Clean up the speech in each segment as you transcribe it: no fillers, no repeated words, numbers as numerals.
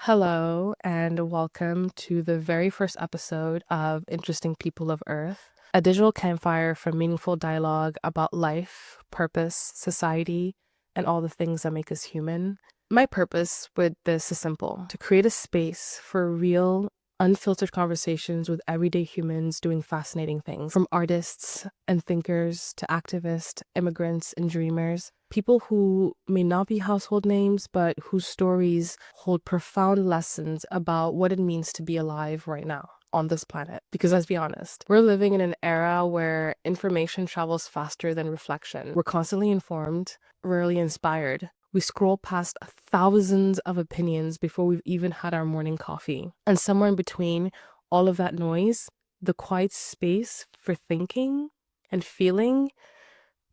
Hello, and welcome to the very first episode of Interesting People of Earth, a digital campfire for meaningful dialogue about life, purpose, society, and all the things that make us human. My purpose with this is simple: to create a space for real, unfiltered conversations with everyday humans doing fascinating things, from artists and thinkers to activists, immigrants, and dreamers. People who may not be household names, but whose stories hold profound lessons about what it means to be alive right now on this planet. Because let's be honest, we're living in an era where information travels faster than reflection. We're constantly informed, rarely inspired. We scroll past thousands of opinions before we've even had our morning coffee. And somewhere in between all of that noise, the quiet space for thinking and feeling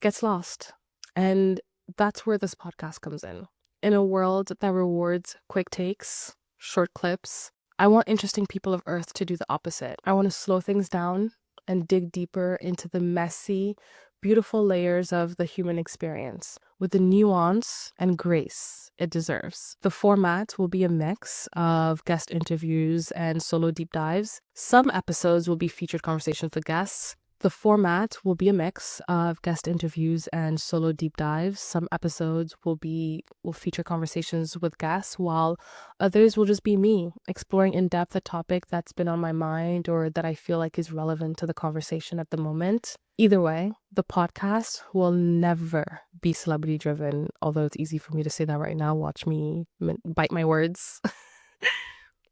gets lost. And that's where this podcast comes in. In a world that rewards quick takes, short clips, I want interesting people of Earth to do the opposite. I want to slow things down and dig deeper into the messy, beautiful layers of the human experience with the nuance and grace it deserves. The format will be a mix of guest interviews and solo deep dives. Some episodes will be featured conversations with guests. The format will be a mix of guest interviews and solo deep dives. Some episodes will feature conversations with guests, while others will just be me exploring in depth a topic that's been on my mind or that I feel like is relevant to the conversation at the moment. Either way, the podcast will never be celebrity driven, although it's easy for me to say that right now. Watch me bite my words.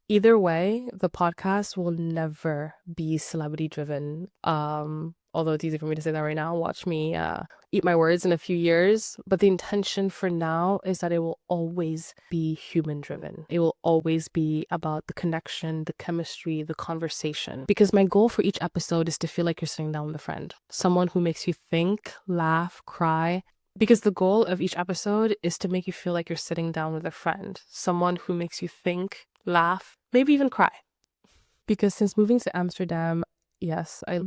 Either way, the podcast will never be celebrity driven. Although it's easy for me to say that right now, watch me eat my words in a few years. But the intention for now is that it will always be human driven. It will always be about the connection, the chemistry, the conversation. Because my goal for each episode is to feel like you're sitting down with a friend, someone who makes you think, laugh, cry. Because the goal of each episode is to make you feel like you're sitting down with a friend, someone who makes you think, laugh, maybe even cry. Because since moving to Amsterdam, I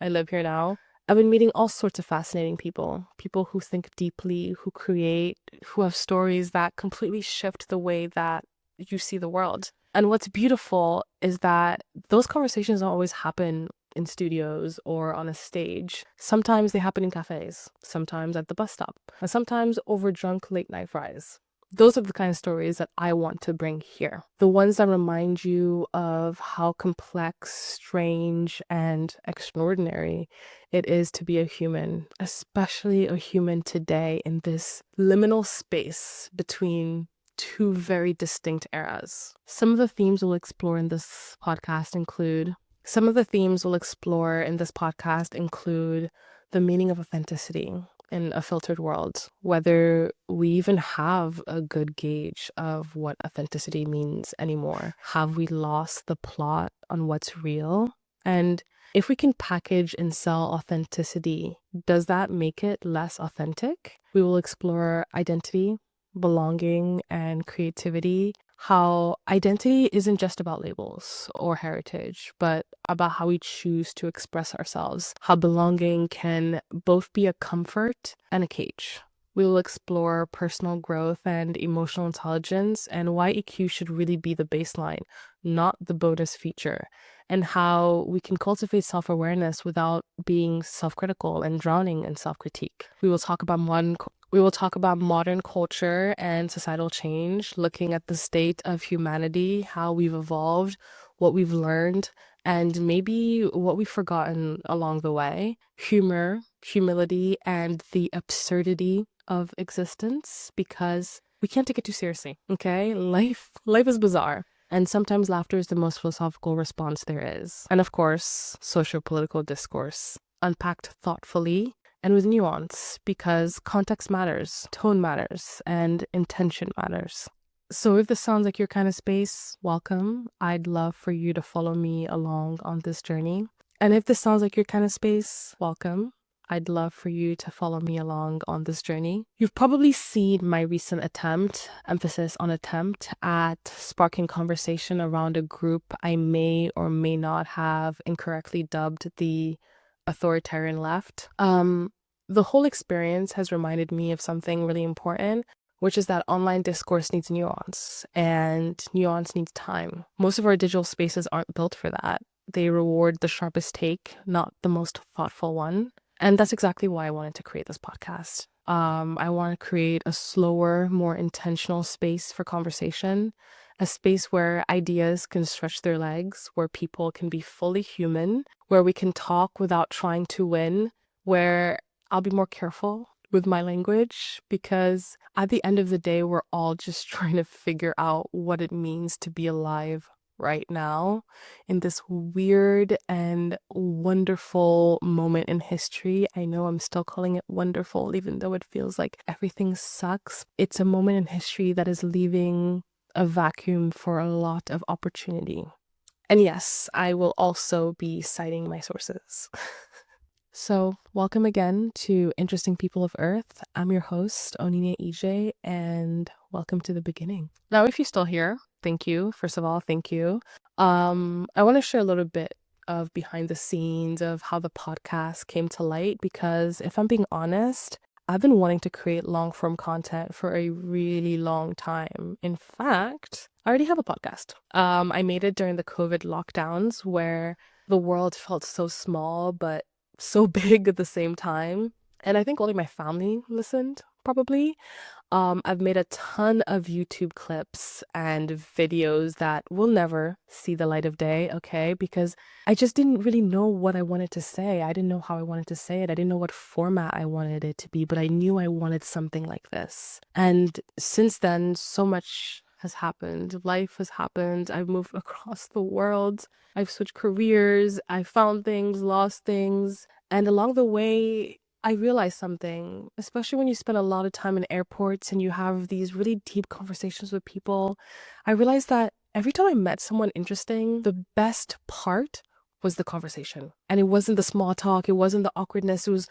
live here now, I've been meeting all sorts of fascinating people who think deeply, who create, who have stories that completely shift the way that you see the world. And what's beautiful is that those conversations don't always happen in studios or on a stage. Sometimes they happen in cafes, sometimes at the bus stop, and sometimes over drunk late night fries. Those are the kind of stories that I want to bring here. The ones that remind you of how complex, strange, and extraordinary it is to be a human, especially a human today in this liminal space between two very distinct eras. Some of the themes we'll explore in this podcast include the meaning of authenticity in a filtered world, whether we even have a good gauge of what authenticity means anymore. Have we lost the plot on what's real? And if we can package and sell authenticity, does that make it less authentic? We will explore identity, belonging, and creativity. How identity isn't just about labels or heritage, but about how we choose to express ourselves. How belonging can both be a comfort and a cage. We will explore personal growth and emotional intelligence and why EQ should really be the baseline, not the bonus feature, and how we can cultivate self-awareness without being self-critical and drowning in self-critique. We will talk about modern culture and societal change, looking at the state of humanity, how we've evolved, what we've learned, and maybe what we've forgotten along the way. Humor, humility, and the absurdity of existence, because we can't take it too seriously, okay? Life is bizarre. And sometimes laughter is the most philosophical response there is. And of course, socio-political discourse, unpacked thoughtfully and with nuance, because context matters, tone matters, and intention matters. So if this sounds like your kind of space, welcome. I'd love for you to follow me along on this journey. And if this sounds like your kind of space, welcome. I'd love for you to follow me along on this journey. You've probably seen my recent emphasis on attempt, at sparking conversation around a group I may or may not have incorrectly dubbed the authoritarian left. The whole experience has reminded me of something really important. which is that online discourse needs nuance and nuance needs time. Most of our digital spaces aren't built for that. They reward the sharpest take, not the most thoughtful one. And that's exactly why I wanted to create this podcast. I want to create a slower, more intentional space for conversation, a space where ideas can stretch their legs, where people can be fully human, where we can talk without trying to win, where I'll be more careful with my language, because at the end of the day, we're all just trying to figure out what it means to be alive right now in this weird and wonderful moment in history. I know I'm still calling it wonderful, even though it feels like everything sucks. It's a moment in history that is leaving a vacuum for a lot of opportunity. And yes, I will also be citing my sources. So, welcome again to Interesting People of Earth. I'm your host, Onyinye Ijeh, and welcome to the beginning. Now, if you're still here, thank you. First of all, thank you. I want to share a little bit of behind the scenes of how the podcast came to light, because if I'm being honest, I've been wanting to create long-form content for a really long time. In fact, I already have a podcast. I made it during the COVID lockdowns where the world felt so small, but so big at the same time. And I think only my family listened, probably. I've made a ton of YouTube clips and videos that will never see the light of day, okay? Because I just didn't really know what I wanted to say. I didn't know how I wanted to say it. I didn't know what format I wanted it to be, but I knew I wanted something like this. And since then, so much has happened. Life has happened. I've moved across the world. I've switched careers. I found things, lost things. And along the way, I realized something, especially when you spend a lot of time in airports and you have these really deep conversations with people. I realized that every time I met someone interesting, the best part was the conversation. And it wasn't the small talk, it wasn't the awkwardness, it was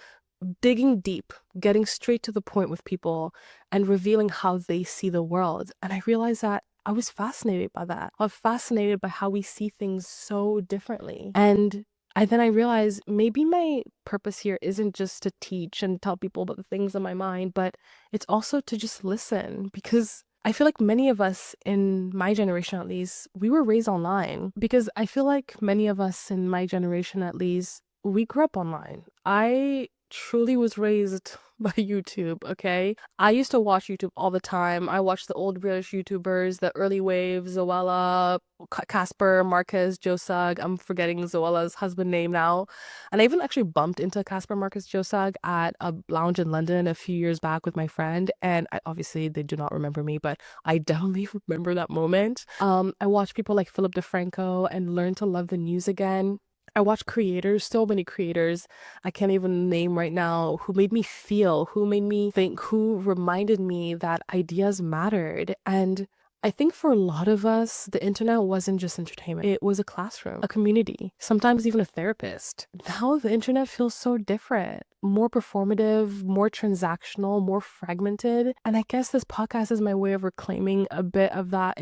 digging deep, getting straight to the point with people and revealing how they see the world. And I realized that I was fascinated by that. I was fascinated by how we see things so differently. And then I realized maybe my purpose here isn't just to teach and tell people about the things on my mind, but it's also to just listen, because I feel like many of us in my generation, at least, we were raised online. Because I feel like many of us in my generation, at least, we grew up online. I truly was raised by YouTube, okay? I used to watch YouTube all the time. I watched the old British YouTubers, the early wave, Zoella, Casper, Marquez, Josag. I'm forgetting Zoella's husband name now. And I even actually bumped into Casper, Marquez, Josag at a lounge in London a few years back with my friend. And obviously they do not remember me, but I definitely remember that moment. I watched people like Philip DeFranco and learned to love the news again. I watch creators, so many creators I can't even name right now, who made me feel, who made me think, who reminded me that ideas mattered. And I think for a lot of us, the internet wasn't just entertainment. It was a classroom, a community, sometimes even a therapist. Now the internet feels so different, more performative, more transactional, more fragmented. And I guess this podcast is my way of reclaiming a bit of that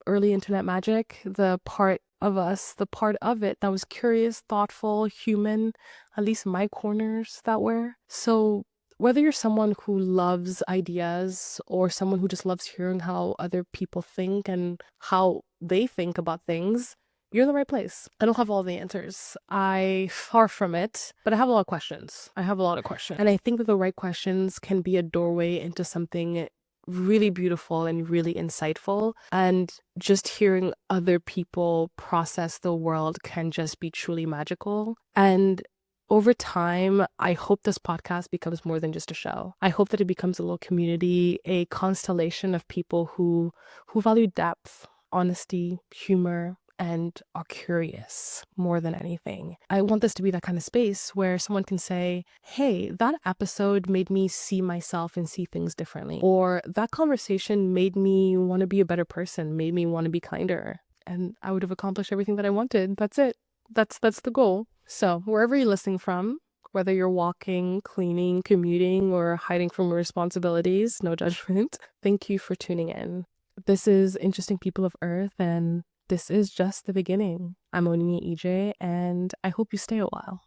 early internet magic, the part of us, the part of it that was curious, thoughtful, human, at least my corners that were. So whether you're someone who loves ideas or someone who just loves hearing how other people think and how they think about things, you're in the right place. I don't have all the answers. Far from it, but I have a lot of questions. And I think that the right questions can be a doorway into something really beautiful and really insightful. And just hearing other people process the world can just be truly magical. And over time, I hope this podcast becomes more than just a show. I hope that it becomes a little community, a constellation of people who value depth, honesty, humor, and are curious more than anything. I want this to be that kind of space where someone can say, hey, that episode made me see myself and see things differently. Or that conversation made me want to be a better person, made me want to be kinder. And I would have accomplished everything that I wanted. That's it. That's the goal. So wherever you're listening from, whether you're walking, cleaning, commuting, or hiding from your responsibilities, no judgment, thank you for tuning in. This is Interesting People of Earth, and this is just the beginning. I'm Onyinye Ijeh, and I hope you stay a while.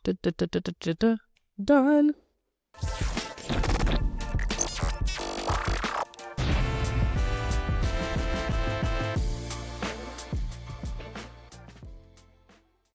Done.